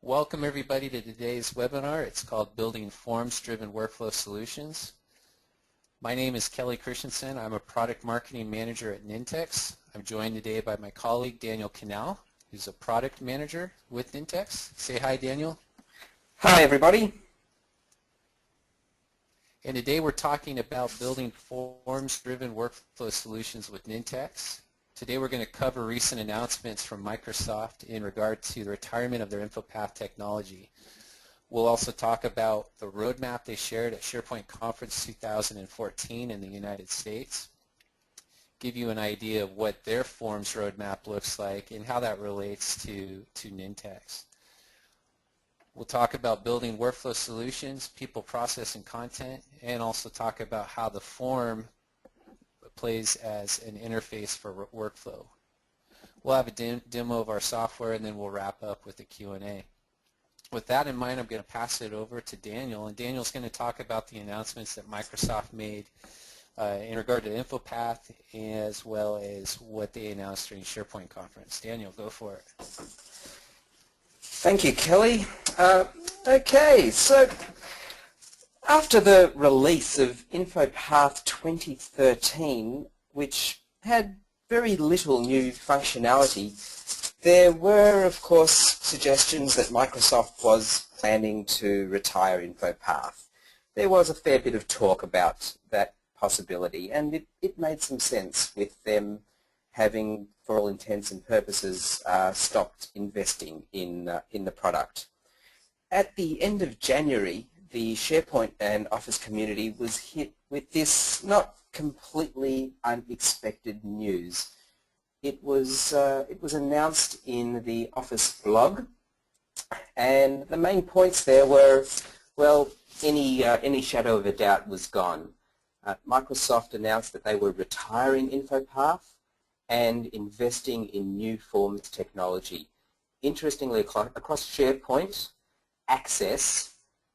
Welcome everybody to today's webinar. It's called Building Forms-Driven Workflow Solutions. My name is Kelly Christensen. I'm a Product Marketing Manager at Nintex. I'm joined today by my colleague Daniel Kinal, who's a Product Manager with Nintex. Say hi, Daniel. Hi, everybody. And today we're talking about building forms-driven workflow solutions with Nintex. Today we're going to cover recent announcements from Microsoft in regard to the retirement of their InfoPath technology. We'll also talk about the roadmap they shared at SharePoint Conference 2014 in the United States, give you an idea of what their forms roadmap looks like and how that relates to Nintex. We'll talk about building workflow solutions, people, process, and content, and also talk about how the form plays as an interface for workflow. We'll have a demo of our software and then we'll wrap up with a Q&A. With that in mind, I'm going to pass it over to Daniel, and Daniel's going to talk about the announcements that Microsoft made in regard to InfoPath as well as what they announced during SharePoint Conference. Daniel, go for it. Thank you, Kelly. Okay, so after the release of InfoPath 2013, which had very little new functionality, there were, of course, suggestions that Microsoft was planning to retire InfoPath. There was a fair bit of talk about that possibility, and it made some sense with them having, for all intents and purposes, stopped investing in the product. At the end of January, the SharePoint and Office community was hit with this not completely unexpected news. It was announced in the Office blog, and the main points there were, well, any shadow of a doubt was gone. Microsoft announced that they were retiring InfoPath and investing in new forms technology. Interestingly, across SharePoint, Access,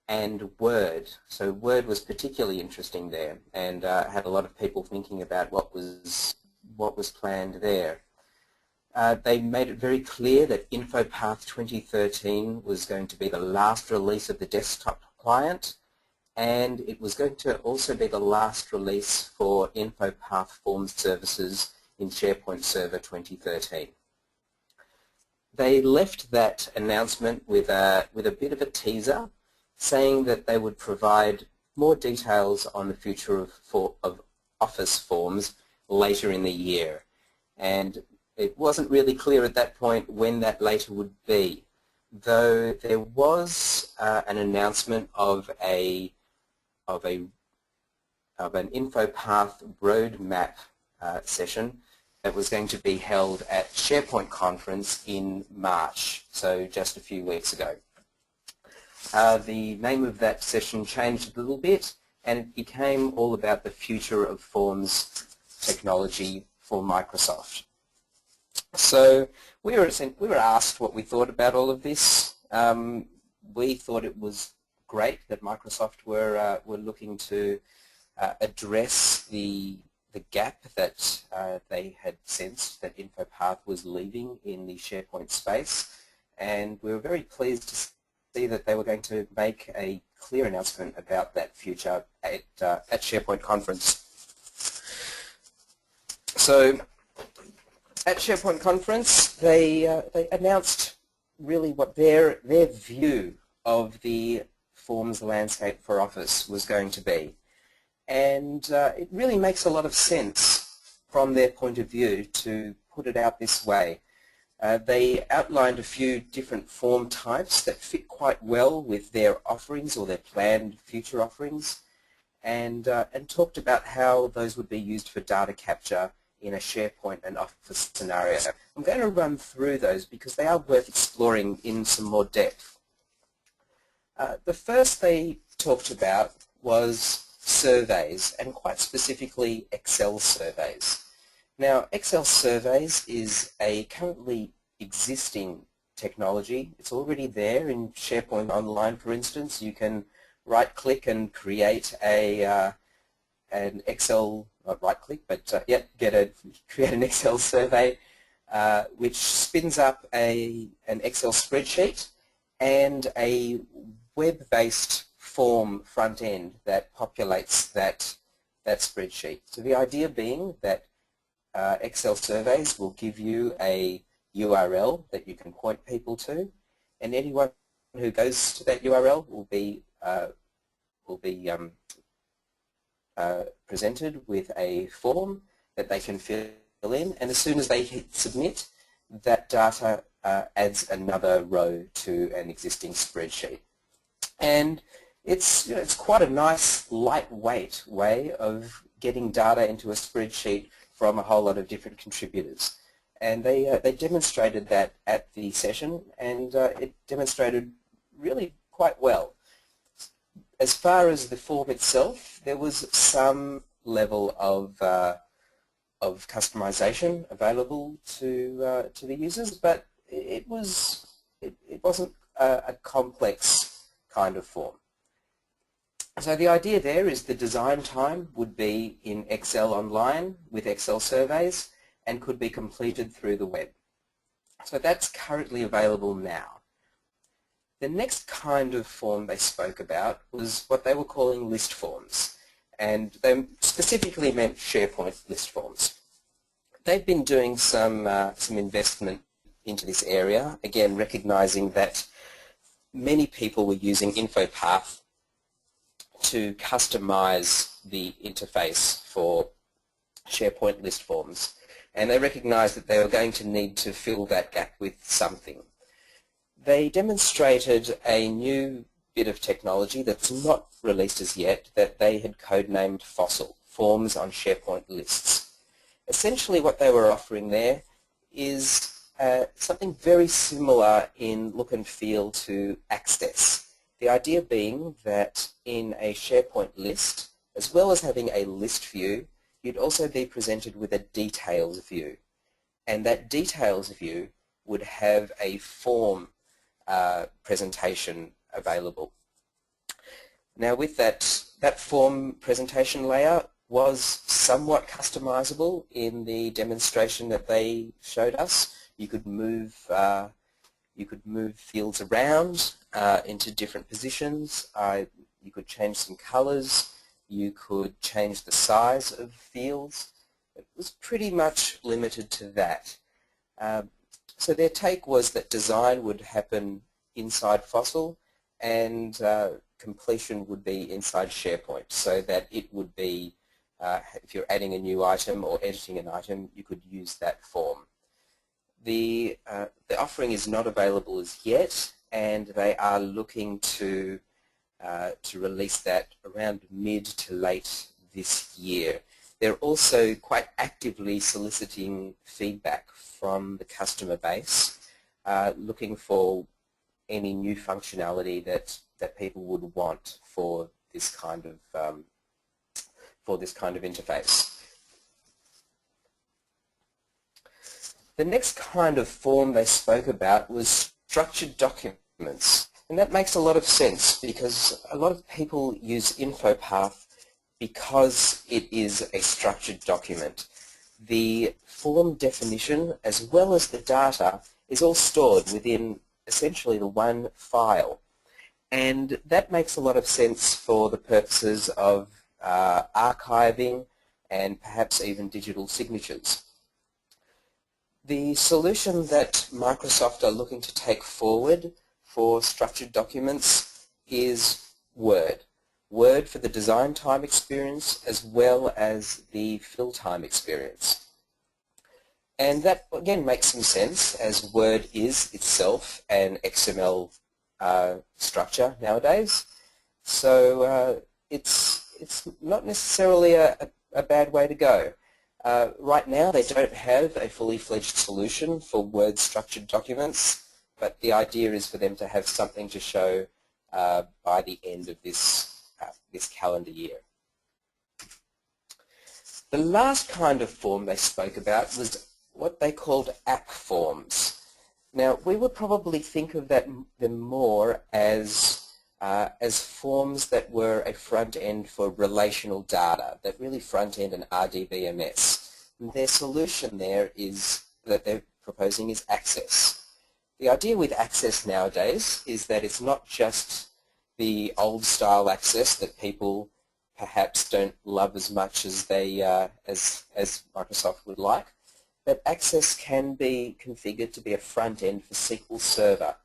and Word. So Word was particularly interesting there, and had a lot of people thinking about what was planned there. They made it very clear that InfoPath 2013 was going to be the last release of the desktop client, and it was going to also be the last release for InfoPath Forms services in SharePoint Server 2013. They left that announcement with a bit of a teaser, saying that they would provide more details on the future of Office forms later in the year. And it wasn't really clear at that point when that later would be, though there was an announcement of an InfoPath roadmap session that was going to be held at SharePoint Conference in March, so just a few weeks ago. The name of that session changed a little bit, and it became all about the future of forms technology for Microsoft. So we were asked what we thought about all of this. We thought it was great that Microsoft were looking to address the gap that they had sensed that InfoPath was leaving in the SharePoint space, and we were very pleased to see that they were going to make a clear announcement about that future at SharePoint Conference. So at SharePoint Conference, they announced really what their view of the forms landscape for Office was going to be. And it really makes a lot of sense from their point of view to put it out this way. They outlined a few different form types that fit quite well with their offerings or their planned future offerings, and talked about how those would be used for data capture in a SharePoint and Office scenario. I'm going to run through those because they are worth exploring in some more depth. The first they talked about was surveys, and quite specifically Excel surveys. Now, Excel surveys is a currently existing technology. It's already there in SharePoint Online, for instance. You can right-click and create an Excel, not right-click, but create an Excel survey, which spins up an Excel spreadsheet, and a web-based form front end that populates that spreadsheet. So the idea being that Excel surveys will give you a URL that you can point people to, and anyone who goes to that URL will be presented with a form that they can fill in, and as soon as they hit submit, that data adds another row to an existing spreadsheet. And it's quite a nice lightweight way of getting data into a spreadsheet from a whole lot of different contributors. And they demonstrated that at the session, and it demonstrated really quite well. As far as the form itself, there was some level of customization available to the users, but it wasn't a complex kind of form. So the idea there is the design time would be in Excel Online with Excel surveys and could be completed through the web. So that's currently available now. The next kind of form they spoke about was what they were calling list forms, and they specifically meant SharePoint list forms. They've been doing some investment into this area, again recognizing that many people were using InfoPath to customize the interface for SharePoint list forms, and they recognized that they were going to need to fill that gap with something. They demonstrated a new bit of technology that's not released as yet that they had codenamed Fossil, Forms on SharePoint Lists. Essentially what they were offering there is something very similar in look and feel to Access. The idea being that in a SharePoint list, as well as having a list view, you'd also be presented with a details view. And that details view would have a form presentation available. Now with that form presentation layout was somewhat customizable in the demonstration that they showed us. You could move fields around into different positions. You could change some colors. You could change the size of fields. It was pretty much limited to that. So their take was that design would happen inside Fossil and completion would be inside SharePoint, so that it would be, if you're adding a new item or editing an item, you could use that form. The offering is not available as yet, and they are looking to release that around mid to late this year. They're also quite actively soliciting feedback from the customer base, looking for any new functionality that people would want for this kind of interface. The next kind of form they spoke about was structured documents, and that makes a lot of sense because a lot of people use InfoPath because it is a structured document. The form definition as well as the data is all stored within essentially the one file, and that makes a lot of sense for the purposes of archiving and perhaps even digital signatures. The solution that Microsoft are looking to take forward for structured documents is Word. Word for the design time experience as well as the fill time experience. And that again makes some sense, as Word is itself an XML structure nowadays. So it's not necessarily a bad way to go. Right now they don't have a fully fledged solution for Word structured documents, but the idea is for them to have something to show by the end of this calendar year. The last kind of form they spoke about was what they called app forms. Now we would probably think of them more as forms that were a front end for relational data, that really front end an RDBMS. And their solution there is that they're proposing is Access. The idea with Access nowadays is that it's not just the old style Access that people perhaps don't love as much as they as Microsoft would like, but Access can be configured to be a front end for SQL Server.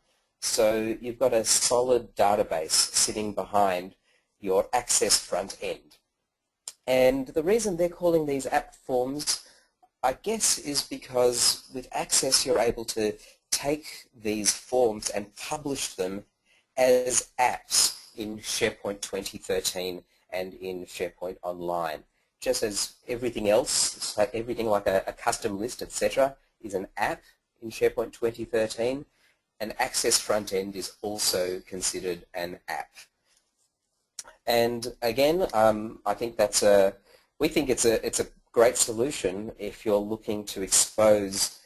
So you've got a solid database sitting behind your Access front end. And the reason they're calling these app forms, I guess, is because with Access you're able to take these forms and publish them as apps in SharePoint 2013 and in SharePoint Online. Just as everything else, everything like a custom list, etc., is an app in SharePoint 2013, an Access front end is also considered an app. And again, I think we think it's a great solution if you're looking to expose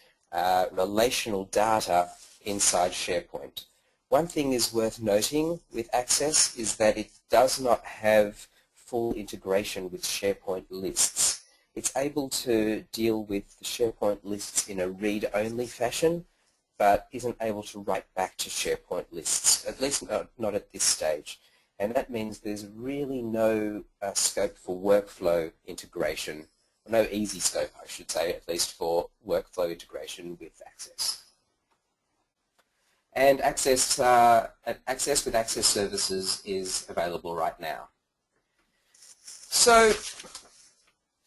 relational data inside SharePoint. One thing is worth noting with Access is that it does not have full integration with SharePoint lists. It's able to deal with the SharePoint lists in a read-only fashion, but isn't able to write back to SharePoint lists, at least not at this stage. And that means there's really no scope for workflow integration, or no easy scope, I should say, at least for workflow integration with Access. And Access with Access Services is available right now. So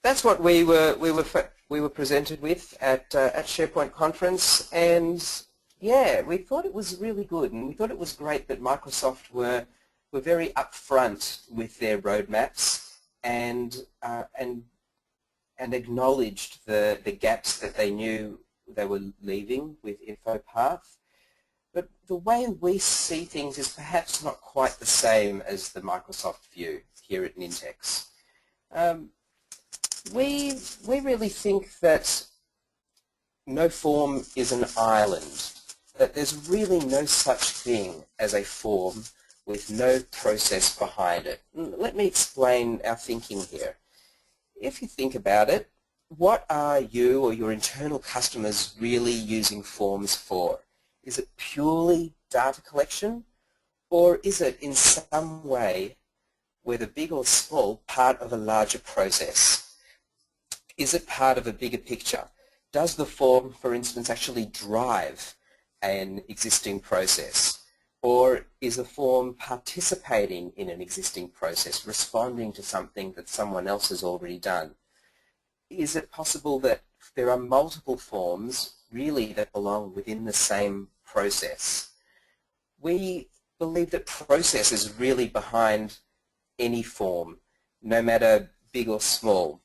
that's what we were presented with at SharePoint Conference, and yeah, we thought it was really good, and we thought it was great that Microsoft were very upfront with their roadmaps and acknowledged the gaps that they knew they were leaving with InfoPath. But the way we see things is perhaps not quite the same as the Microsoft view here at Nintex. We really think that no form is an island, that there's really no such thing as a form with no process behind it. Let me explain our thinking here. If you think about it, what are you or your internal customers really using forms for? Is it purely data collection, or is it in some way, whether big or small, part of a larger process? Is it part of a bigger picture? Does the form, for instance, actually drive an existing process? Or is the form participating in an existing process, responding to something that someone else has already done? Is it possible that there are multiple forms really that belong within the same process? We believe that process is really behind any form, no matter big or small.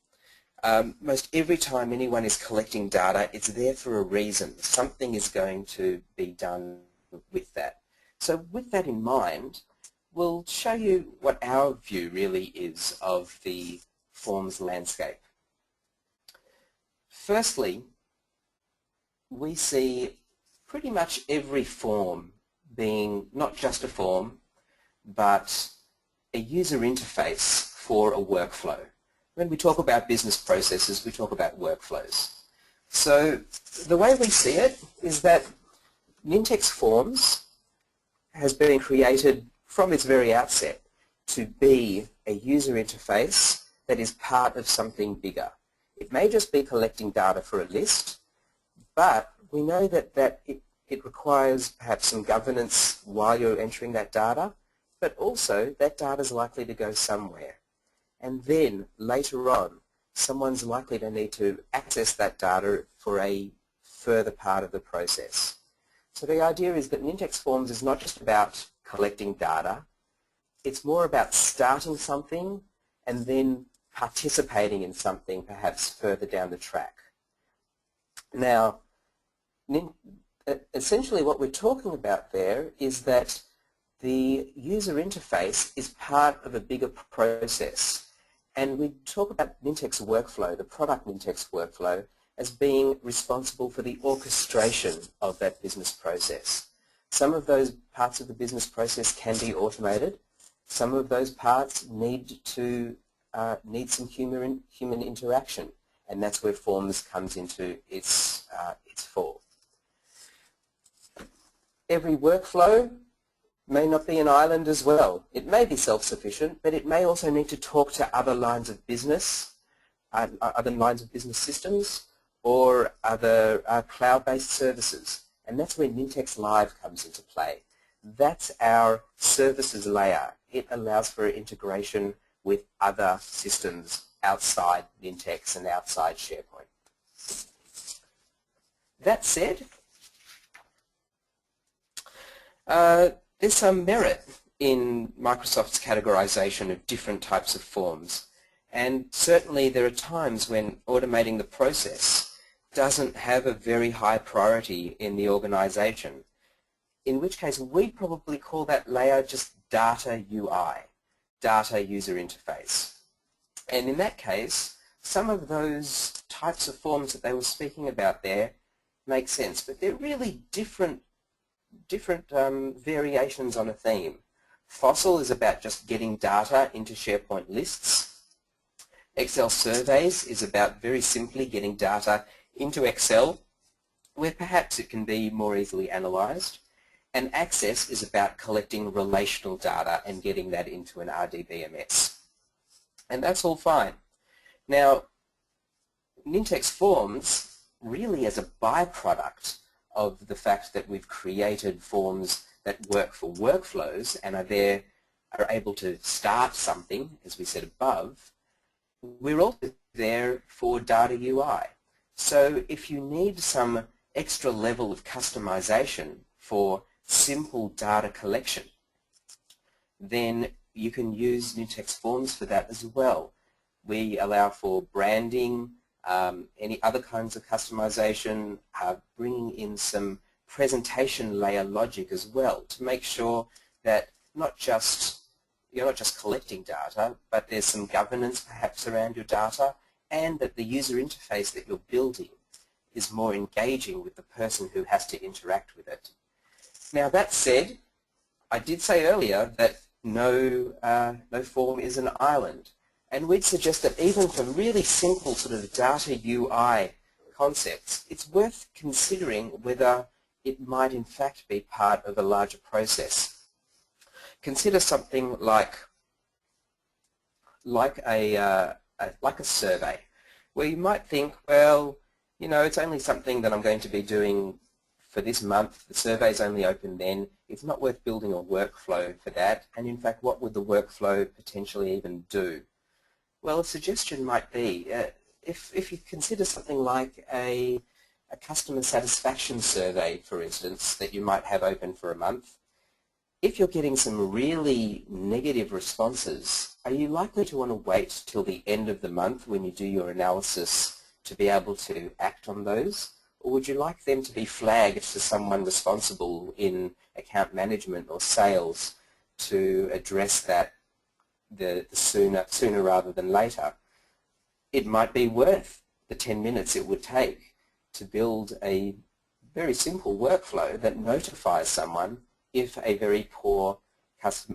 Most every time anyone is collecting data, it's there for a reason. Something is going to be done with that. So with that in mind, we'll show you what our view really is of the forms landscape. Firstly, we see pretty much every form being not just a form, but a user interface for a workflow. When we talk about business processes, we talk about workflows. So the way we see it is that Nintex Forms has been created from its very outset to be a user interface that is part of something bigger. It may just be collecting data for a list, but we know that it requires perhaps some governance while you're entering that data, but also that data is likely to go somewhere. And then later on, someone's likely to need to access that data for a further part of the process. So the idea is that Nintex Forms is not just about collecting data, it's more about starting something and then participating in something perhaps further down the track. Now, essentially what we're talking about there is that the user interface is part of a bigger process. And we talk about Nintex workflow, the product Nintex workflow, as being responsible for the orchestration of that business process. Some of those parts of the business process can be automated. Some of those parts need some human interaction, and that's where Forms comes into its fore. every workflow may not be an island as well. It may be self-sufficient, but it may also need to talk to other lines of business, other lines of business systems, or other cloud-based services. And that's where Nintex Live comes into play. That's our services layer. It allows for integration with other systems outside Nintex and outside SharePoint. That said, there's some merit in Microsoft's categorization of different types of forms. And certainly there are times when automating the process doesn't have a very high priority in the organization, in which case we'd probably call that layer just data UI, data user interface. And in that case, some of those types of forms that they were speaking about there make sense, but they're really different variations on a theme. Fossil is about just getting data into SharePoint lists. Excel surveys is about very simply getting data into Excel, where perhaps it can be more easily analyzed. And Access is about collecting relational data and getting that into an RDBMS. And that's all fine. Now, Nintex Forms, really as a byproduct of the fact that we've created forms that work for workflows and are able to start something, as we said above, we're also there for data UI. So if you need some extra level of customization for simple data collection, then you can use Nintex Forms for that as well. We allow for branding, any other kinds of customization, bringing in some presentation layer logic as well to make sure that you're not just collecting data, but there's some governance perhaps around your data, and that the user interface that you're building is more engaging with the person who has to interact with it. Now that said, I did say earlier that no form is an island, and we'd suggest that even for really simple sort of data UI concepts, it's worth considering whether it might in fact be part of a larger process. Consider something like a survey, where you might think, well, you know, it's only something that I'm going to be doing for this month. The survey's only open then. It's not worth building a workflow for that. And in fact, what would the workflow potentially even do? Well, a suggestion might be, if you consider something like a customer satisfaction survey, for instance, that you might have open for a month, if you're getting some really negative responses, are you likely to want to wait till the end of the month when you do your analysis to be able to act on those? Or would you like them to be flagged to someone responsible in account management or sales to address that sooner rather than later? It might be worth the 10 minutes it would take to build a very simple workflow that notifies someone if a very poor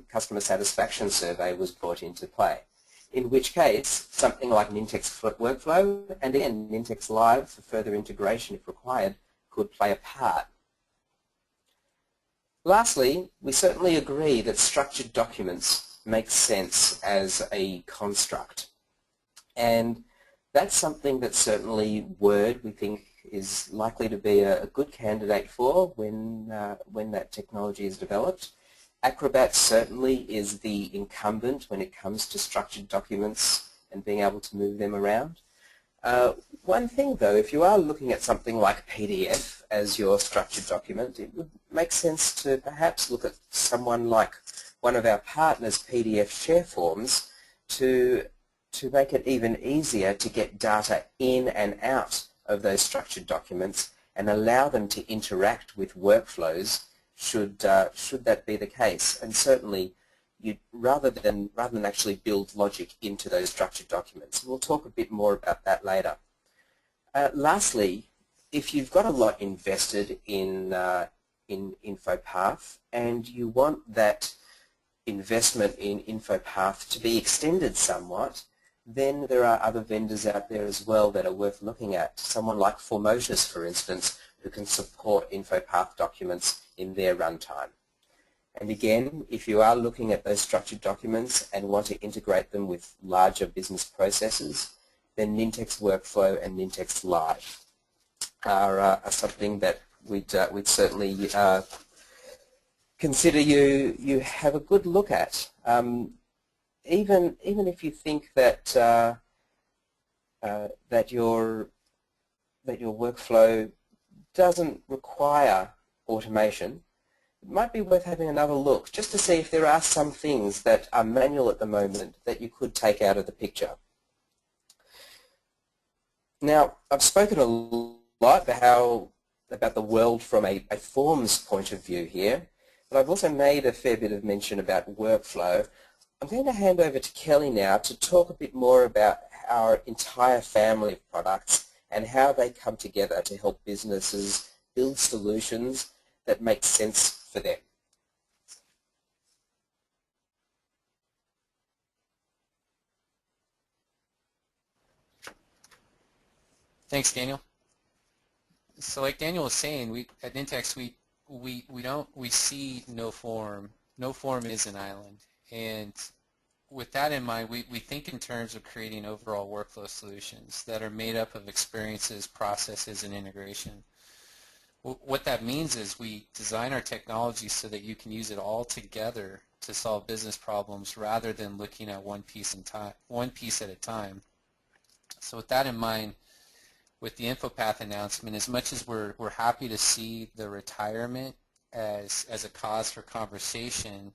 customer satisfaction survey was brought into play. In which case, something like Nintex Workflow and again Nintex Live for further integration if required could play a part. Lastly, we certainly agree that structured documents make sense as a construct. And that's something that certainly Word, we think, is likely to be a good candidate for when that technology is developed. Acrobat certainly is the incumbent when it comes to structured documents and being able to move them around. One thing though, if you are looking at something like PDF as your structured document, it would make sense to perhaps look at someone like one of our partners, PDF Share Forms, to make it even easier to get data in and out of those structured documents and allow them to interact with workflows should that be the case. And certainly, rather than actually build logic into those structured documents. We'll talk a bit more about that later. Lastly, if you've got a lot invested in InfoPath and you want that investment in InfoPath to be extended somewhat, then there are other vendors out there as well that are worth looking at. Someone like Formotus, for instance, who can support InfoPath documents in their runtime. And again, if you are looking at those structured documents and want to integrate them with larger business processes, then Nintex Workflow and Nintex Live are something that we'd certainly consider you have a good look at. Even if you think that that your workflow doesn't require automation, it might be worth having another look just to see if there are some things that are manual at the moment that you could take out of the picture. Now, I've spoken a lot about the world from a forms point of view here, but I've also made a fair bit of mention about workflow. I'm going to hand over to Kelly now to talk a bit more about our entire family of products and how they come together to help businesses build solutions that make sense for them. Thanks, Daniel. So like Daniel was saying, at Nintex we see no form. No form is an island. And with that in mind, we think in terms of creating overall workflow solutions that are made up of experiences, processes, and integration. What that means is we design our technology so that you can use it all together to solve business problems rather than looking at one piece at a time. So with that in mind, with the InfoPath announcement, as much as we're happy to see the retirement as a cause for conversation,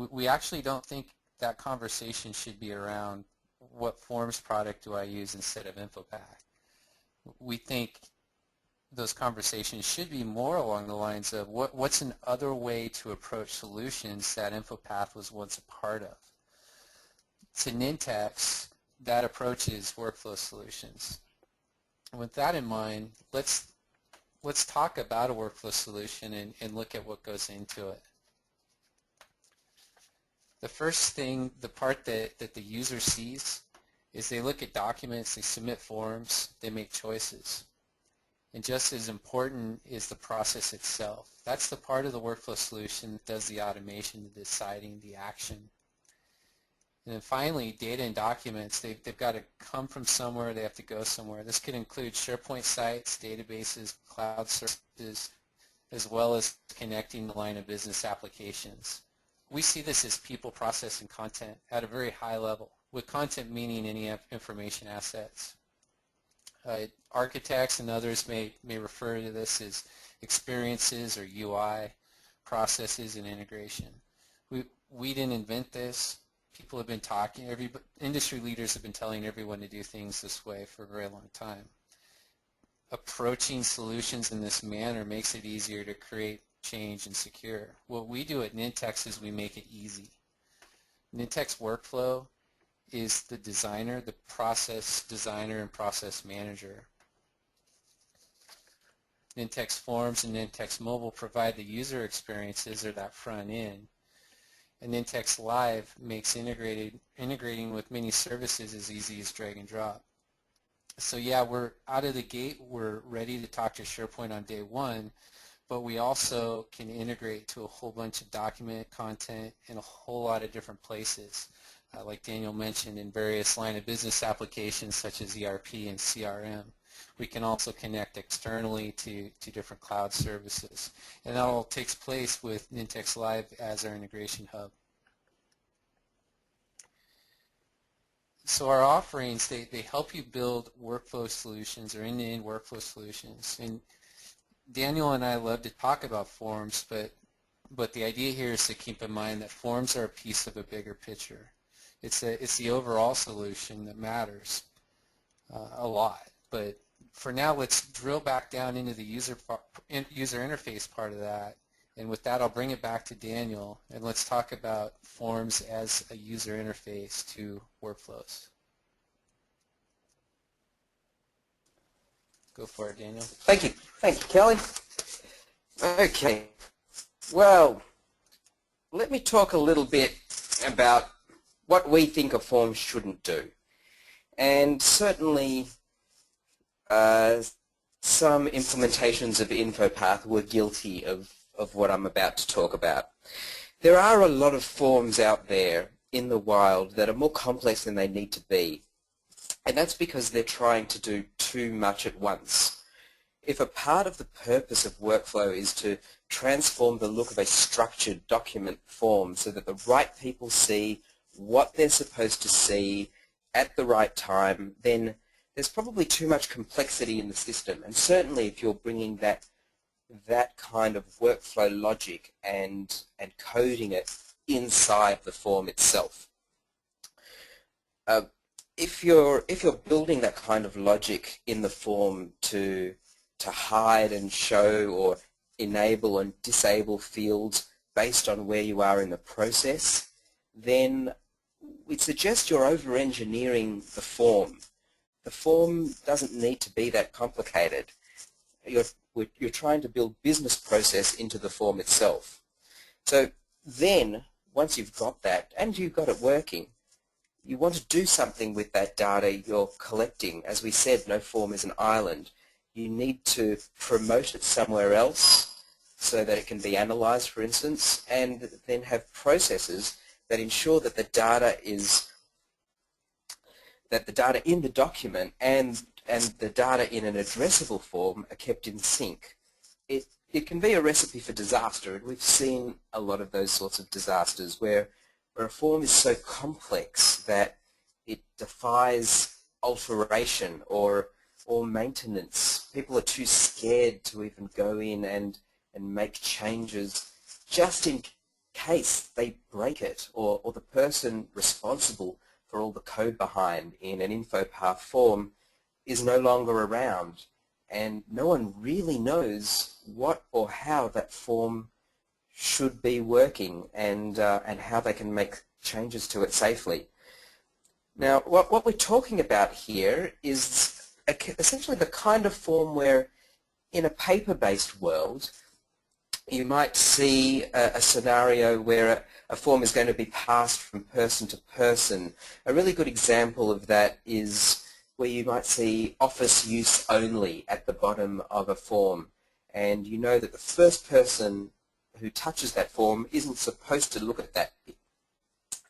we actually don't think that conversation should be around what forms product do I use instead of InfoPath. We think those conversations should be more along the lines of what's an other way to approach solutions that InfoPath was once a part of. To Nintex, that approach is workflow solutions. And with that in mind, let's talk about a workflow solution and look at what goes into it. The first thing, the part that the user sees, is they look at documents, they submit forms, they make choices. And just as important is the process itself. That's the part of the workflow solution that does the automation, the deciding, the action. And then finally, data and documents, they've got to come from somewhere, they have to go somewhere. This could include SharePoint sites, databases, cloud services, as well as connecting the line of business applications. We see this as people, process, and content at a very high level, with content meaning any information assets. Architects and others may refer to this as experiences or UI, processes, and integration. We didn't invent this. People have been talking, industry leaders have been telling everyone to do things this way for a very long time. Approaching solutions in this manner makes it easier to create, change, and secure. What we do at Nintex is we make it easy. Nintex Workflow is the designer, the process designer and process manager. Nintex Forms and Nintex Mobile provide the user experiences, or that front end. And Nintex Live makes integrating with many services as easy as drag and drop. So yeah, we're out of the gate, we're ready to talk to SharePoint on day one, but we also can integrate to a whole bunch of document content in a whole lot of different places. Like Daniel mentioned, in various line of business applications such as ERP and CRM. We can also connect externally to different cloud services. And that all takes place with Nintex Live as our integration hub. So our offerings, they help you build workflow solutions or end-to-end workflow solutions. And Daniel and I love to talk about forms, but the idea here is to keep in mind that forms are a piece of a bigger picture. It's the overall solution that matters a lot. But for now, let's drill back down into the user interface part of that. And with that, I'll bring it back to Daniel, and let's talk about forms as a user interface to workflows. Go for it, Daniel. Thank you, Kelly. Okay, well, let me talk a little bit about what we think a form shouldn't do. And certainly some implementations of InfoPath were guilty of of what I'm about to talk about. There are a lot of forms out there in the wild that are more complex than they need to be, and that's because they're trying to do too much at once. If a part of the purpose of workflow is to transform the look of a structured document form so that the right people see what they're supposed to see at the right time, then there's probably too much complexity in the system. And certainly if you're bringing that kind of workflow logic and coding it inside the form itself. If you're building that kind of logic in the form to hide and show or enable and disable fields based on where you are in the process, then we suggest you're over-engineering the form. The form doesn't need to be that complicated. You're trying to build business process into the form itself. So then, once you've got that and you've got it working, you want to do something with that data you're collecting. As we said, no form is an island. You need to promote it somewhere else so that it can be analyzed, for instance, and then have processes that ensure that the data in the document and the data in an addressable form are kept in sync. It can be a recipe for disaster, and we've seen a lot of those sorts of disasters where a form is so complex that it defies alteration or maintenance. People are too scared to even go in and make changes just in case they break it, or the person responsible for all the code behind in an InfoPath form is no longer around, and no one really knows what or how that form should be working and how they can make changes to it safely. Now, what we're talking about here is essentially the kind of form where in a paper-based world you might see a scenario where a form is going to be passed from person to person. A really good example of that is where you might see office use only at the bottom of a form, and you know that the first person who touches that form isn't supposed to look at that bit.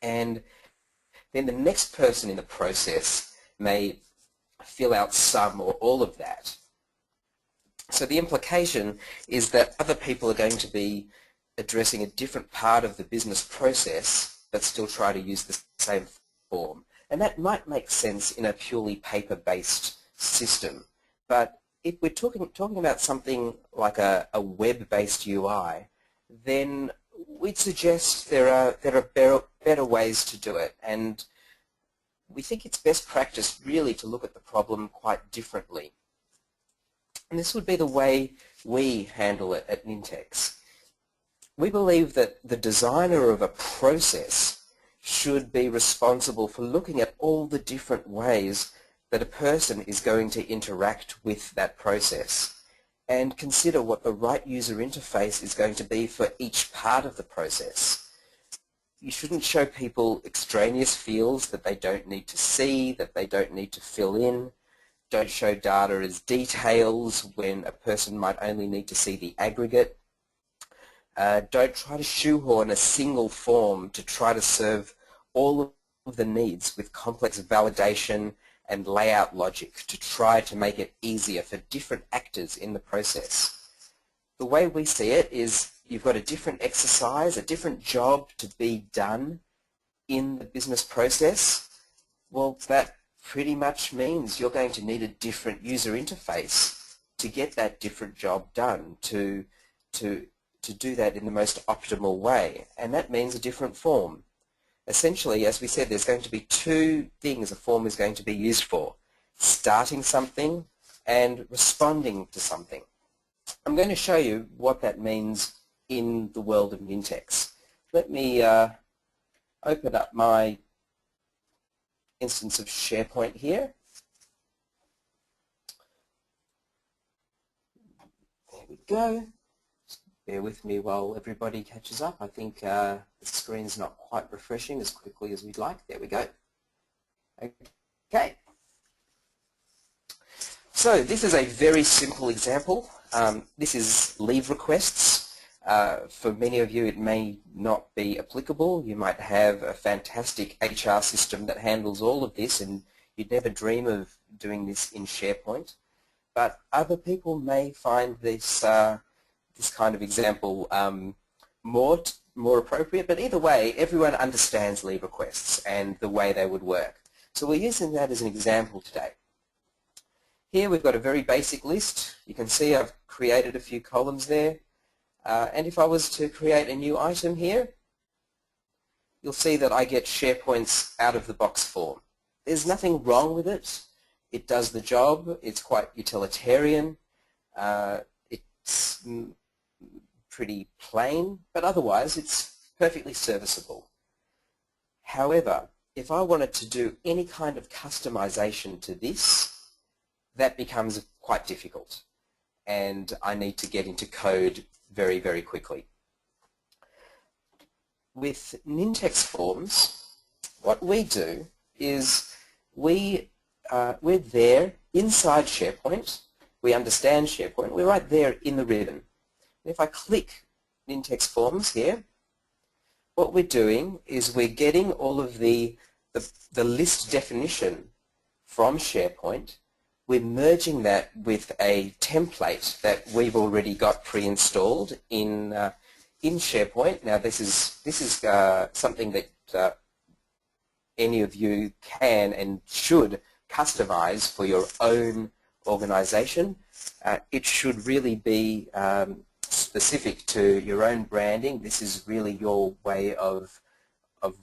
And then the next person in the process may fill out some or all of that. So the implication is that other people are going to be addressing a different part of the business process but still try to use the same form. And that might make sense in a purely paper-based system. But if we're talking about something like a web-based UI, then we'd suggest there are better ways to do it. And we think it's best practice really to look at the problem quite differently. And this would be the way we handle it at Nintex. We believe that the designer of a process should be responsible for looking at all the different ways that a person is going to interact with that process and consider what the right user interface is going to be for each part of the process. You shouldn't show people extraneous fields that they don't need to see, that they don't need to fill in. Don't show data as details when a person might only need to see the aggregate. Don't try to shoehorn a single form to try to serve all of the needs with complex validation and layout logic to try to make it easier for different actors in the process. The way we see it is you've got a different exercise, a different job to be done in the business process. Well, that pretty much means you're going to need a different user interface to get that different job done, to do that in the most optimal way, and that means a different form. Essentially, as we said, there's going to be two things a form is going to be used for: starting something and responding to something. I'm going to show you what that means in the world of Nintex. Let me open up my instance of SharePoint here. There we go. Just bear with me while everybody catches up. I think the screen's not quite refreshing as quickly as we'd like. There we go. Okay. So this is a very simple example. This is leave requests. For many of you, it may not be applicable. You might have a fantastic HR system that handles all of this, and you'd never dream of doing this in SharePoint. But other people may find this this kind of example more appropriate. But either way, everyone understands leave requests and the way they would work. So we're using that as an example today. Here we've got a very basic list. You can see I've created a few columns there. And if I was to create a new item here, you'll see that I get SharePoint's out-of-the-box form. There's nothing wrong with it. It does the job. It's quite utilitarian. It's pretty plain, but otherwise it's perfectly serviceable. However, if I wanted to do any kind of customization to this, that becomes quite difficult, and I need to get into code very, very quickly. With Nintex Forms, what we do is we're there inside SharePoint. We understand SharePoint. We're right there in the ribbon. And if I click Nintex Forms here, what we're doing is we're getting all of the list definition from SharePoint. We're merging that with a template that we've already got pre-installed in SharePoint. Now this is something that any of you can and should customize for your own organization. It should really be specific to your own branding. This is really your way of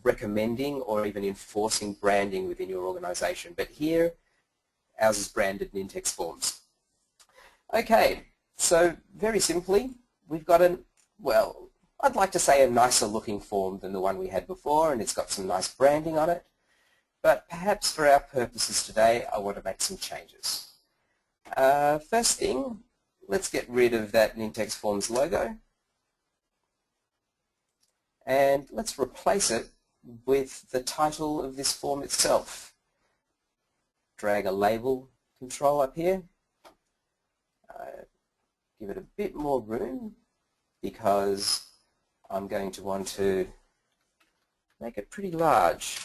recommending or even enforcing branding within your organization. But here, ours is branded Nintex Forms. Okay, so very simply, we've got well, I'd like to say a nicer looking form than the one we had before, and it's got some nice branding on it. But perhaps for our purposes today, I want to make some changes. First thing, let's get rid of that Nintex Forms logo. And let's replace it with the title of this form itself. Drag a label control up here. Give it a bit more room because I'm going to want to make it pretty large.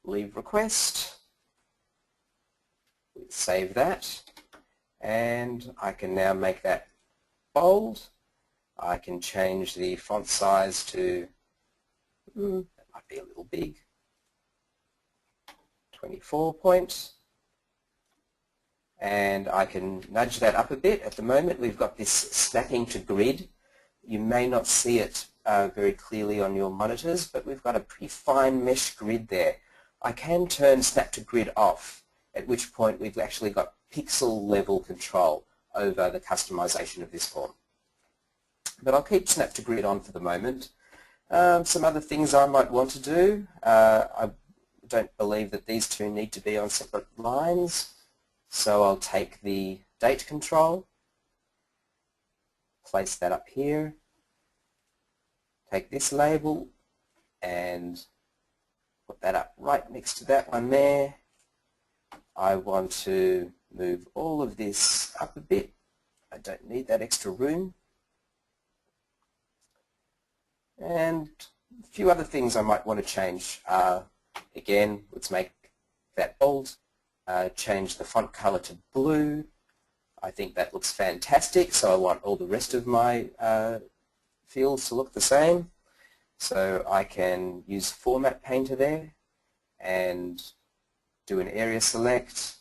Leave request. Save that. And I can now make that bold. I can change the font size to, that might be a little big, 24 points. And I can nudge that up a bit. At the moment we've got this snapping to grid. You may not see it very clearly on your monitors, but we've got a pretty fine mesh grid there. I can turn snap to grid off, at which point we've actually got pixel level control over the customization of this form. But I'll keep snap to grid on for the moment. Some other things I might want to do. I don't believe that these two need to be on separate lines, so I'll take the date control, place that up here, take this label and put that up right next to that one there. I want to move all of this up a bit. I don't need that extra room. And a few other things I might want to change. Again, let's make that bold. Change the font color to blue. I think that looks fantastic, so I want all the rest of my fields to look the same. So I can use Format Painter there and do an area select,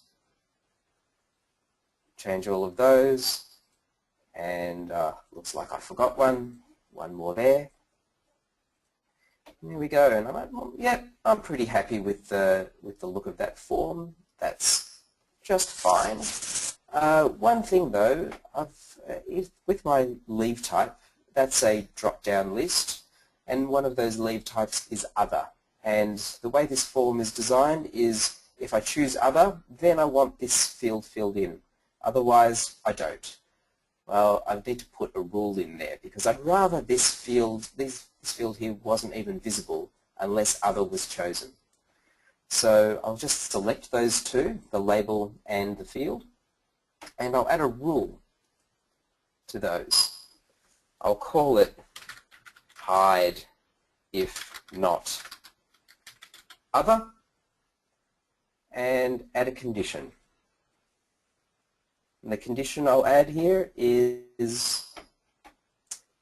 change all of those, and looks like I forgot one more there. There we go, and I'm pretty happy with the look of that form. That's just fine. One thing though, is with my leave type, that's a drop-down list, and one of those leave types is other. And the way this form is designed is if I choose other, then I want this field filled in. Otherwise, I don't. Well, I need to put a rule in there because I'd rather this field here wasn't even visible unless other was chosen. So I'll just select those two, the label and the field. and I'll add a rule to those. I'll call it hide if not other, and add a condition. And the condition I'll add here is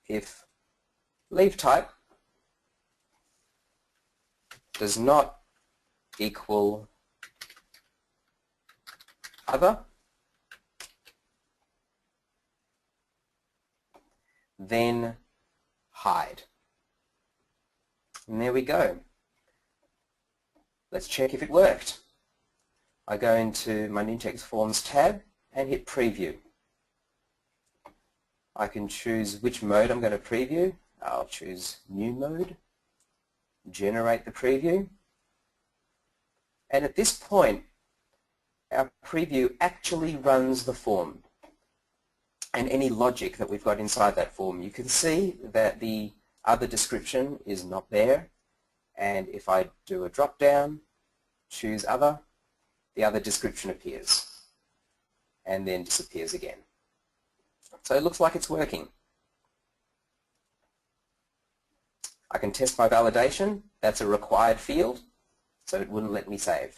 if leave type does not equal other, then hide. And there we go. Let's check if it worked. I go into my Nintex Forms tab and hit preview. I can choose which mode I'm going to preview. I'll choose new mode, generate the preview, and at this point our preview actually runs the form and any logic that we've got inside that form. You can see that the other description is not there, and if I do a drop down, choose other, the other description appears and then disappears again. So it looks like it's working. I can test my validation. That's a required field, so it wouldn't let me save.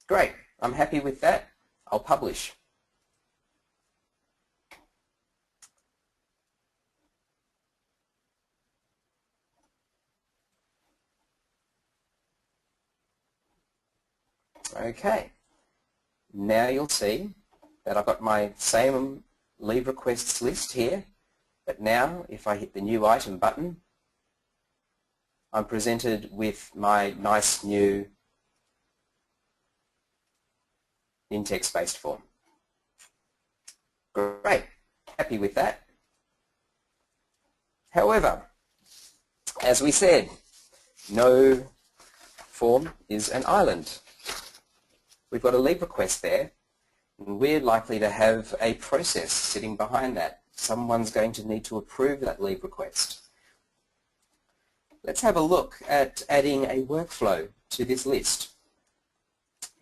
Great, I'm happy with that. I'll publish. Okay, now you'll see that I've got my same leave requests list here, but now if I hit the new item button, I'm presented with my nice new Nintex based form. Great, happy with that. However, as we said, no form is an island. We've got a leave request there, and we're likely to have a process sitting behind that. Someone's going to need to approve that leave request. Let's have a look at adding a workflow to this list.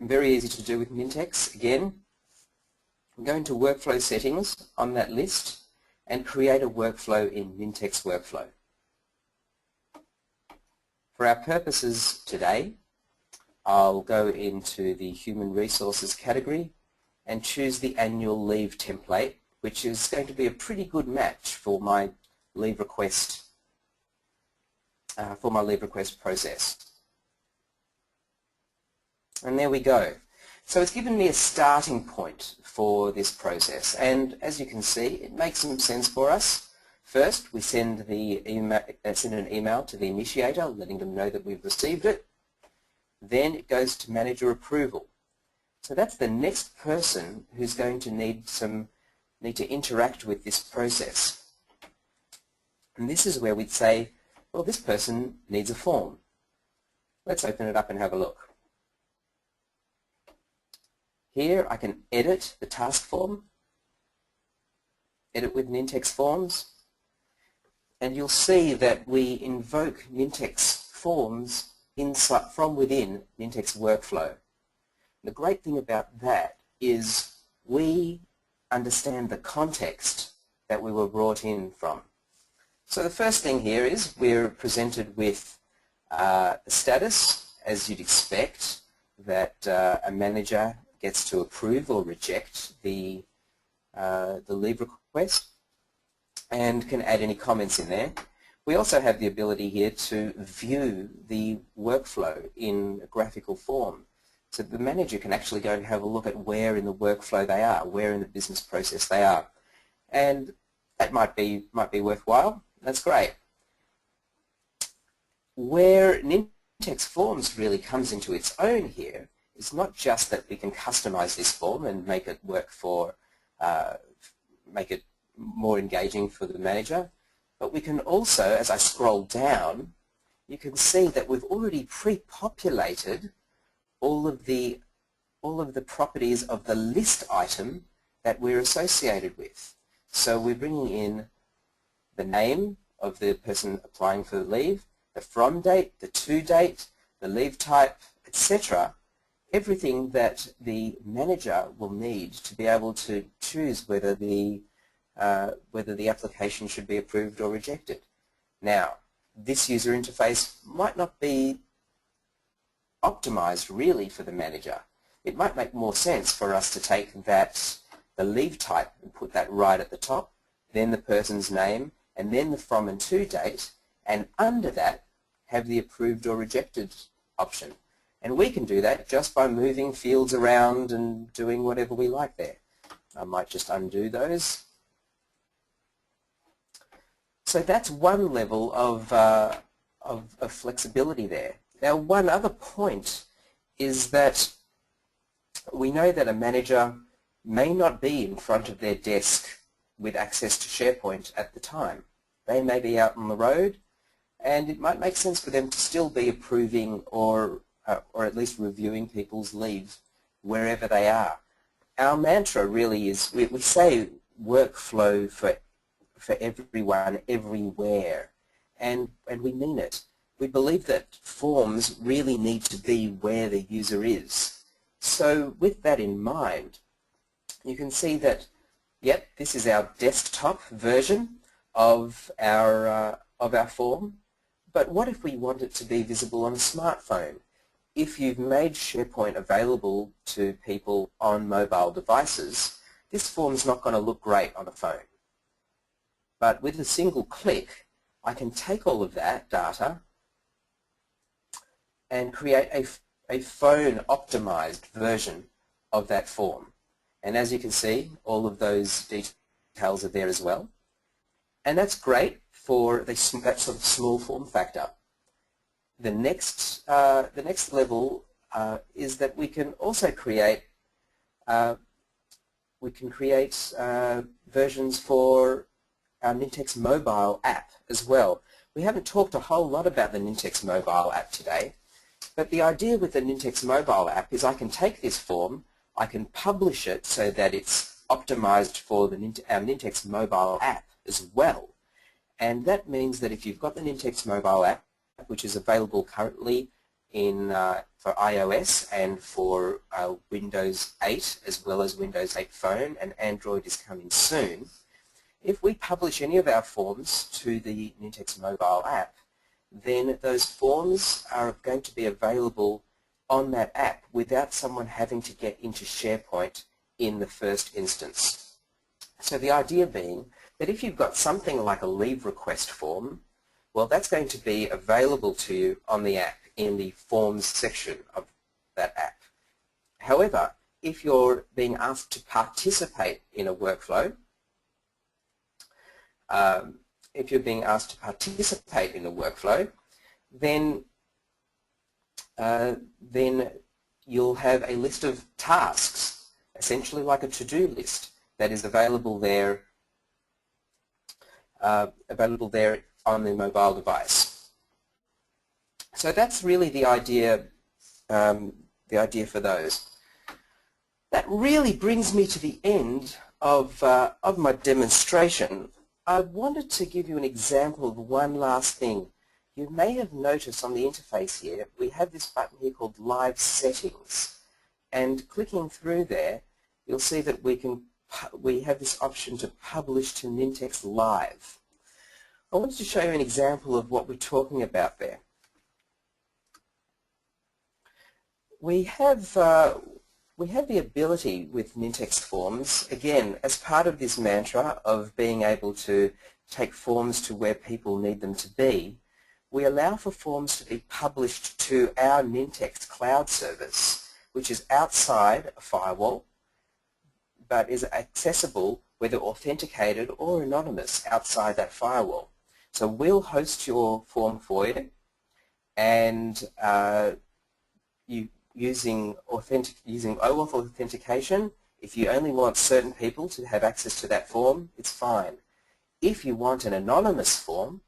Very easy to do with Nintex. Again, I'm going to workflow settings on that list and create a workflow in Nintex Workflow. For our purposes today, I'll go into the Human Resources category and choose the Annual Leave template, which is going to be a pretty good match for my leave request process. And there we go. So it's given me a starting point for this process, and as you can see, it makes some sense for us. First, we send an email to the initiator, letting them know that we've received it. Then it goes to manager approval. So that's the next person who's going to need to interact with this process. And this is where we'd say, well, this person needs a form. Let's open it up and have a look. Here I can edit the task form, edit with Nintex Forms, and you'll see that we invoke Nintex Forms from within Nintex Workflow. The great thing about that is we understand the context that we were brought in from. So the first thing here is we're presented with the status, as you'd expect, that a manager gets to approve or reject the leave request and can add any comments in there. We also have the ability here to view the workflow in a graphical form. So the manager can actually go and have a look at where in the workflow they are, where in the business process they are. And that might be worthwhile. That's great. Where Nintex Forms really comes into its own here is not just that we can customize this form and make it work for, make it more engaging for the manager, but we can also, as I scroll down, you can see that we've already pre-populated all of the properties of the list item that we're associated with. So we're bringing in the name of the person applying for the leave, the from date, the to date, the leave type, etc. everything that the manager will need to be able to choose whether the application should be approved or rejected. Now, this user interface might not be optimized really for the manager. It might make more sense for us to take the leave type and put that right at the top, then the person's name, and then the from and to date, and under that have the approved or rejected option. And we can do that just by moving fields around and doing whatever we like there. I might just undo those. So that's one level of flexibility there. Now, one other point is that we know that a manager may not be in front of their desk with access to SharePoint at the time. They may be out on the road, and it might make sense for them to still be approving or at least reviewing people's leave wherever they are. Our mantra really is, we say workflow for everyone, everywhere, and we mean it. We believe that forms really need to be where the user is. So with that in mind, you can see that, yep, this is our desktop version of our form. But what if we want it to be visible on a smartphone? If you've made SharePoint available to people on mobile devices, this form's not going to look great on a phone. But with a single click, I can take all of that data and create a phone-optimized version of that form. And as you can see, all of those details are there as well. And that's great for that sort of small form factor. The next level is that we can also create versions for our Nintex mobile app as well. We haven't talked a whole lot about the Nintex mobile app today, but the idea with the Nintex mobile app is I can take this form, I can publish it so that it's optimized for our Nintex mobile app as well. And that means that if you've got the Nintex mobile app, which is available currently for iOS and for Windows 8 as well as Windows 8 Phone, and Android is coming soon, if we publish any of our forms to the Nintex mobile app, then those forms are going to be available on that app without someone having to get into SharePoint in the first instance. So the idea being that if you've got something like a leave request form, well, that's going to be available to you on the app in the Forms section of that app. However, if you're being asked to participate in a workflow, then you'll have a list of tasks, essentially like a to-do list, that is available there on the mobile device. So that's really the idea for those. That really brings me to the end of my demonstration. I wanted to give you an example of one last thing. You may have noticed on the interface here, we have this button here called Live Settings. And clicking through there, you'll see that we have this option to publish to Nintex Live. I wanted to show you an example of what we're talking about there. We have the ability with Nintex Forms, again, as part of this mantra of being able to take forms to where people need them to be, we allow for forms to be published to our Nintex cloud service, which is outside a firewall, but is accessible whether authenticated or anonymous outside that firewall. So we'll host your form for you, and using OAuth authentication, if you only want certain people to have access to that form, it's fine. If you want an anonymous form,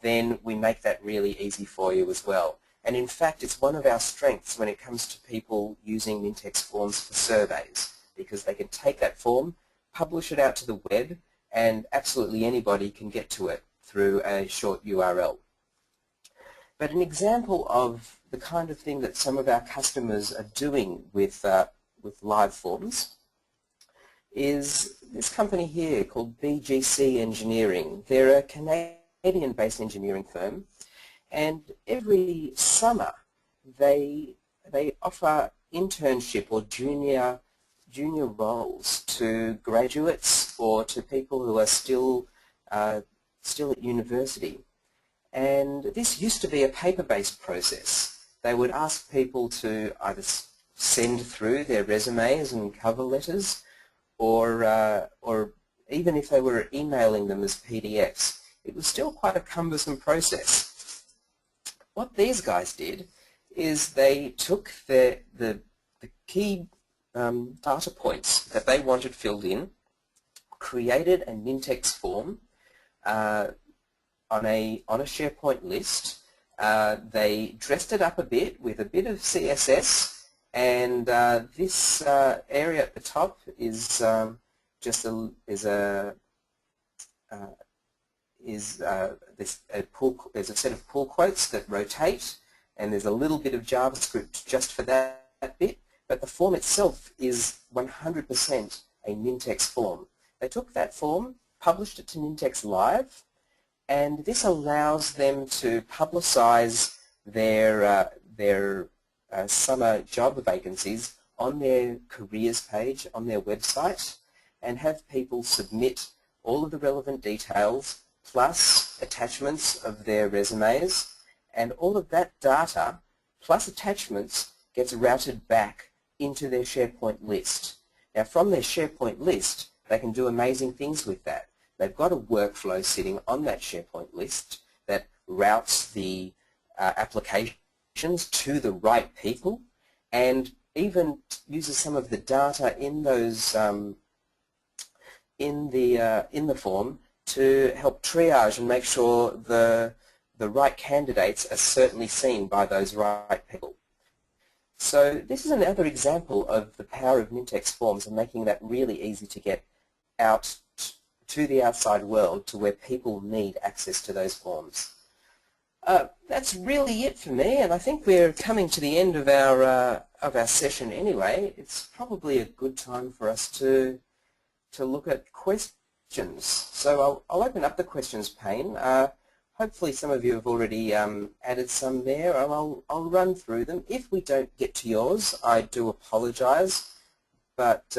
then we make that really easy for you as well. And in fact, it's one of our strengths when it comes to people using Nintex Forms for surveys, because they can take that form, publish it out to the web, and absolutely anybody can get to it through a short URL. But an example of the kind of thing that some of our customers are doing with live forms is this company here called BGC Engineering. They're a Canadian-based engineering firm, and every summer they offer internship or junior roles to graduates or to people who are still at university. And this used to be a paper-based process. They would ask people to either send through their resumes and cover letters, or even if they were emailing them as PDFs, it was still quite a cumbersome process. What these guys did is they took the key data points that they wanted filled in, created a Nintex form on a SharePoint list. They dressed it up a bit with a bit of CSS, and this area at the top is a set of pull quotes that rotate, and there's a little bit of JavaScript just for that bit, but the form itself is 100% a Nintex form. They took that form, published it to Nintex Live, and this allows them to publicize their summer job vacancies on their careers page on their website, and have people submit all of the relevant details plus attachments of their resumes, and all of that data plus attachments gets routed back into their SharePoint list. Now, from their SharePoint list, they can do amazing things with that. They've got a workflow sitting on that SharePoint list that routes the applications to the right people, and even uses some of the data in those in the form to help triage and make sure the right candidates are certainly seen by those right people. So this is another example of the power of Nintex Forms and making that really easy to get out to the outside world, to where people need access to those forms. That's really it for me, and I think we're coming to the end of our session anyway. It's probably a good time for us to look at questions. So I'll open up the questions pane. Hopefully some of you have already added some there, and I'll run through them. If we don't get to yours, I do apologise, but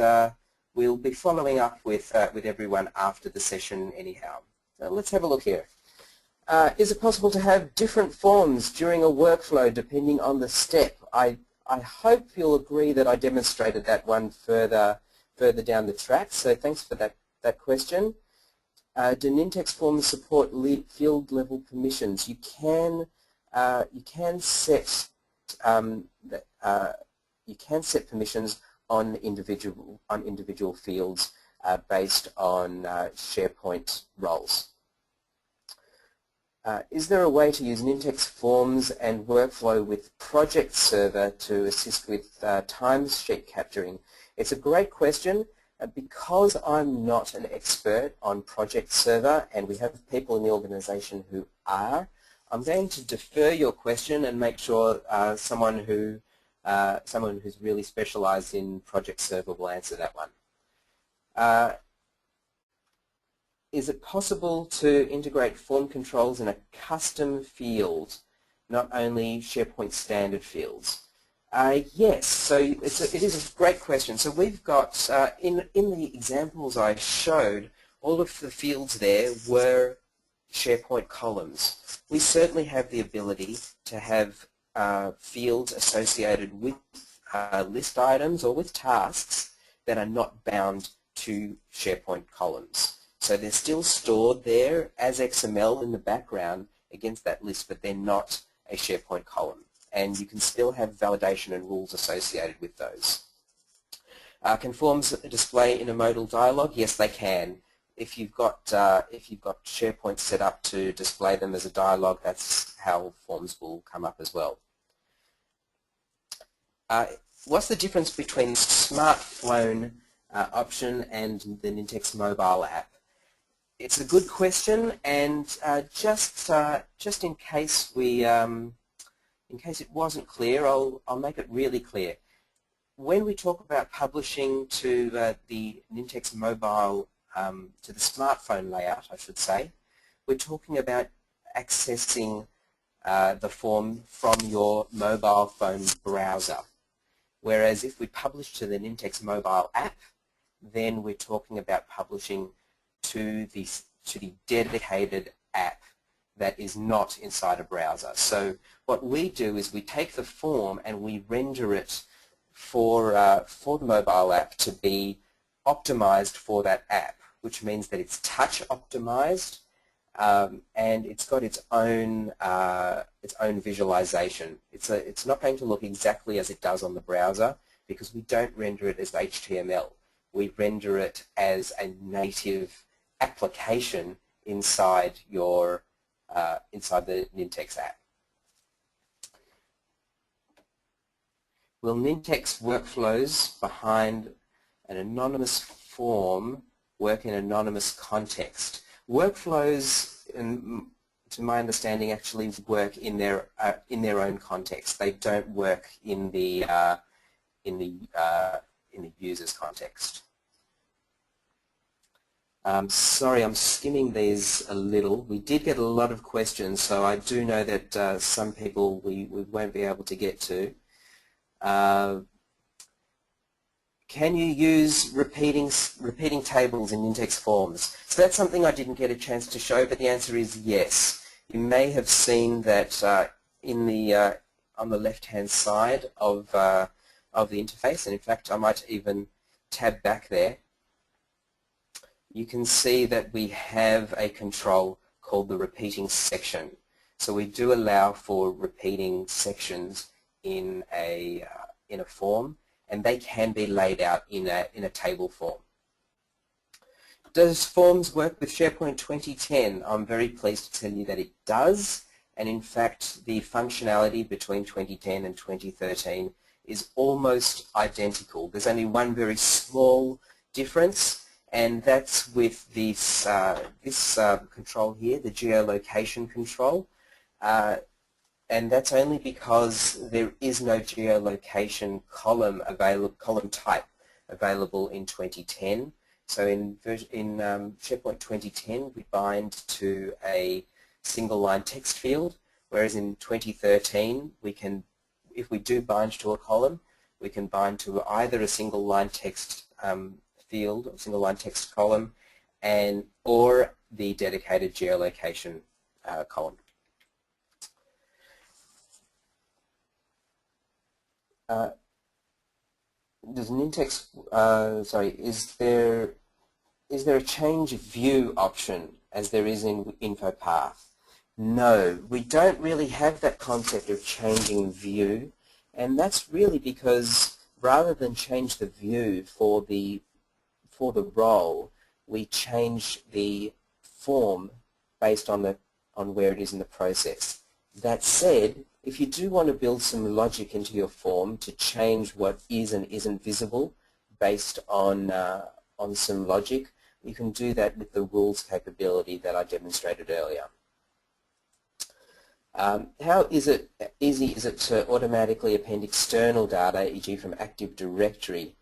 we'll be following up with everyone after the session anyhow. So let's have a look here. Is it possible to have different forms during a workflow depending on the step? I hope you'll agree that I demonstrated that one further down the track, so thanks for that question. Do Nintex Forms support field level permissions? You can set permissions on individual fields based on SharePoint roles. Is there a way to use Nintex Forms and workflow with Project Server to assist with timesheet capturing? It's a great question. Because I'm not an expert on Project Server, and we have people in the organization who are, I'm going to defer your question and make sure someone who's really specialized in Project Server will answer that one. Is it possible to integrate form controls in a custom field, not only SharePoint standard fields? Yes, so it is a great question. So we've got, in the examples I showed, all of the fields there were SharePoint columns. We certainly have the ability to have fields associated with list items or with tasks that are not bound to SharePoint columns. So they're still stored there as XML in the background against that list, but they're not a SharePoint column. And you can still have validation and rules associated with those. Can forms display in a modal dialog? Yes, they can. If you've got SharePoint set up to display them as a dialog, that's how forms will come up as well. What's the difference between the smartphone option and the Nintex mobile app? It's a good question, and just in case we in case it wasn't clear, I'll make it really clear. When we talk about publishing to the Nintex mobile, to the smartphone layout, I should say, we're talking about accessing the form from your mobile phone browser. Whereas if we publish to the Nintex mobile app, then we're talking about publishing to the dedicated app that is not inside a browser. So what we do is we take the form and we render it for the mobile app to be optimized for that app, which means that it's touch optimized and it's got its own visualization. It's not going to look exactly as it does on the browser because we don't render it as HTML. We render it as a native application inside your inside the Nintex app. Will Nintex workflows behind an anonymous form work in anonymous context? Workflows, to my understanding, actually work in their own context. They don't work in the user's context. Sorry, I'm skimming these a little. We did get a lot of questions, so I do know that some people we won't be able to get to. Can you use repeating tables in Nintex Forms? So that's something I didn't get a chance to show, but the answer is yes. You may have seen that in the on the left-hand side of the interface, and in fact I might even tab back there. You can see that we have a control called the repeating section. So we do allow for repeating sections in a form, and they can be laid out in a table form. Does Forms work with SharePoint 2010? I'm very pleased to tell you that it does, and in fact the functionality between 2010 and 2013 is almost identical. There's only one very small difference, and that's with this control here, the geolocation control. And that's only because there is no geolocation column type available in 2010. So in SharePoint 2010 we bind to a single line text field, whereas in 2013 we can, if we do bind to a column, we can bind to either a single line text field, or single line text column, or the dedicated geolocation column. Does Nintex, is there a change view option as there is in InfoPath? No, we don't really have that concept of changing view, and that's really because rather than change the view for the role, we change the form based on where it is in the process. That said, if you do want to build some logic into your form to change what is and isn't visible based on some logic, you can do that with the rules capability that I demonstrated earlier. How easy is it to automatically append external data, e.g. from Active Directory,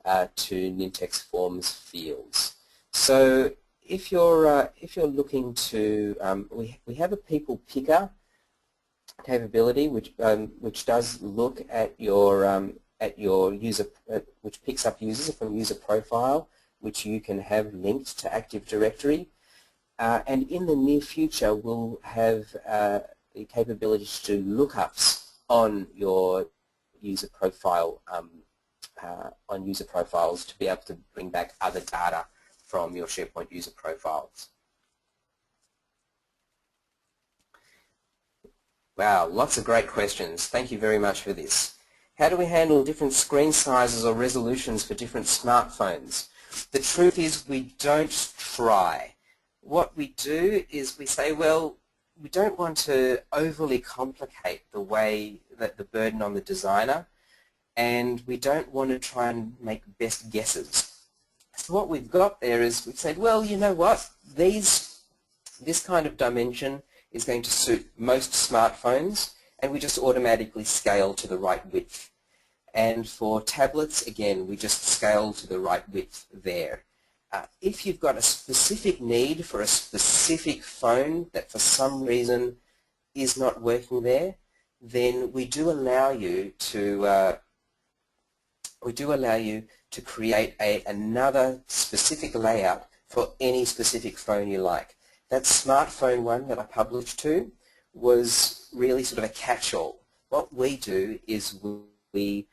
to Nintex Forms fields? So if you're looking to, we have a people picker capability which does look at your user, which picks up users from user profile, which you can have linked to Active Directory, and in the near future we'll have the capabilities to do lookups on your user profile, on user profiles, to be able to bring back other data from your SharePoint user profiles. Wow, lots of great questions. Thank you very much for this. How do we handle different screen sizes or resolutions for different smartphones? The truth is we don't try. What we do is we say, well, we don't want to overly complicate the way that the burden on the designer, and we don't want to try and make best guesses. So what we've got there is we've said, well, you know what, this kind of dimension is going to suit most smartphones, and we just automatically scale to the right width. And for tablets, again, we just scale to the right width there. If you've got a specific need for a specific phone that for some reason is not working there, then we do allow you to create another specific layout for any specific phone you like. That smartphone one that I published to was really sort of a catch-all. What we do is we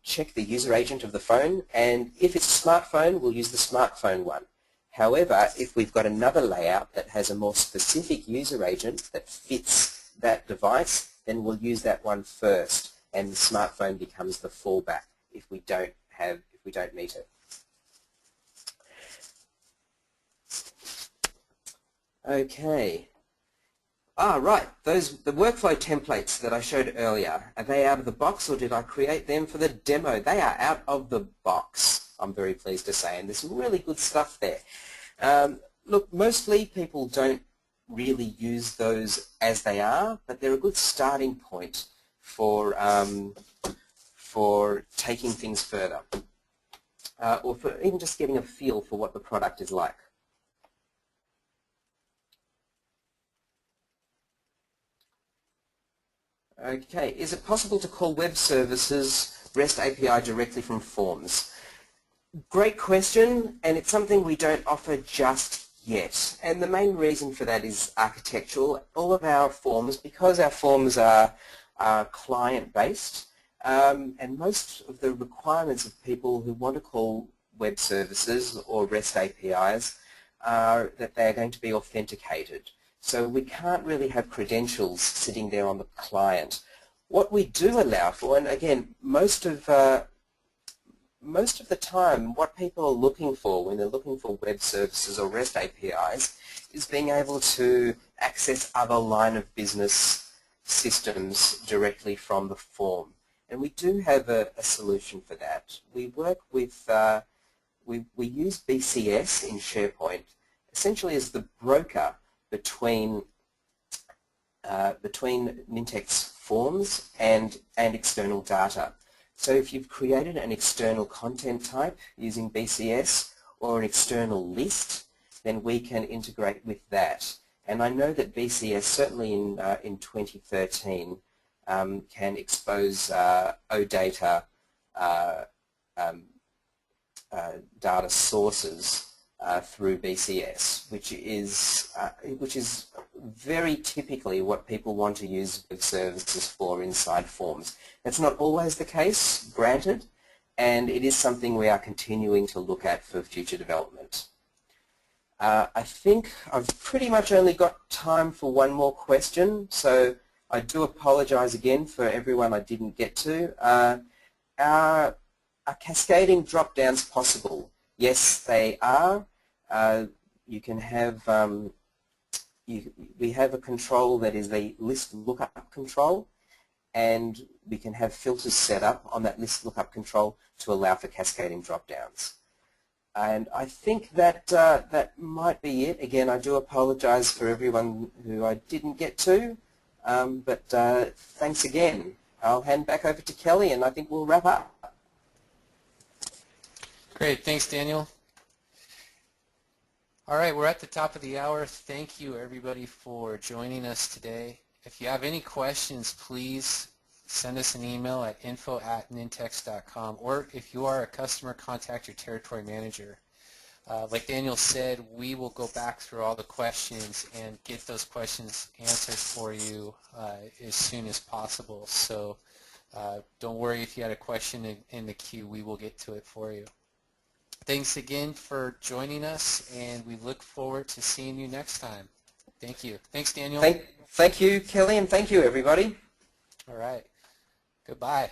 check the user agent of the phone, and if it's a smartphone, we'll use the smartphone one. However, if we've got another layout that has a more specific user agent that fits that device, then we'll use that one first, and the smartphone becomes the fallback if we don't meet it. Okay. Right, the workflow templates that I showed earlier, are they out of the box or did I create them for the demo? They are out of the box, I'm very pleased to say, and there's some really good stuff there. Look, mostly people don't really use those as they are, but they're a good starting point for taking things further, or for even just getting a feel for what the product is like. Okay, is it possible to call web services REST API directly from Forms? Great question, and it's something we don't offer just yet. And the main reason for that is architectural. All of our forms, because our forms are client-based, and most of the requirements of people who want to call web services or REST APIs are that they are going to be authenticated. So we can't really have credentials sitting there on the client. What we do allow for, and again, most of the time, what people are looking for when they're looking for web services or REST APIs is being able to access other line of business systems directly from the form. And we do have a solution for that. We work with, we use BCS in SharePoint essentially as the broker between Nintex Forms and external data. So if you've created an external content type using BCS or an external list, then we can integrate with that. And I know that BCS, certainly in 2013, can expose OData data sources through BCS, which is very typically what people want to use web services for inside Forms. That's not always the case, granted, and it is something we are continuing to look at for future development. I think I've pretty much only got time for one more question, so I do apologize again for everyone I didn't get to. Are cascading drop-downs possible? Yes, they are. You can have, we have a control that is the list lookup control, and we can have filters set up on that list lookup control to allow for cascading drop-downs. And I think that that might be it. Again, I do apologize for everyone who I didn't get to, but thanks again. I'll hand back over to Kelly, and I think we'll wrap up. Great, thanks Daniel. All right, we're at the top of the hour. Thank you everybody for joining us today. If you have any questions, please send us an email at info@nintex.com, or if you are a customer, contact your territory manager. Like Daniel said, we will go back through all the questions and get those questions answered for you as soon as possible. So don't worry if you had a question in the queue, we will get to it for you. Thanks again for joining us, and we look forward to seeing you next time. Thank you. Thanks, Daniel. Thank you, Kelly, and thank you, everybody. All right. Goodbye.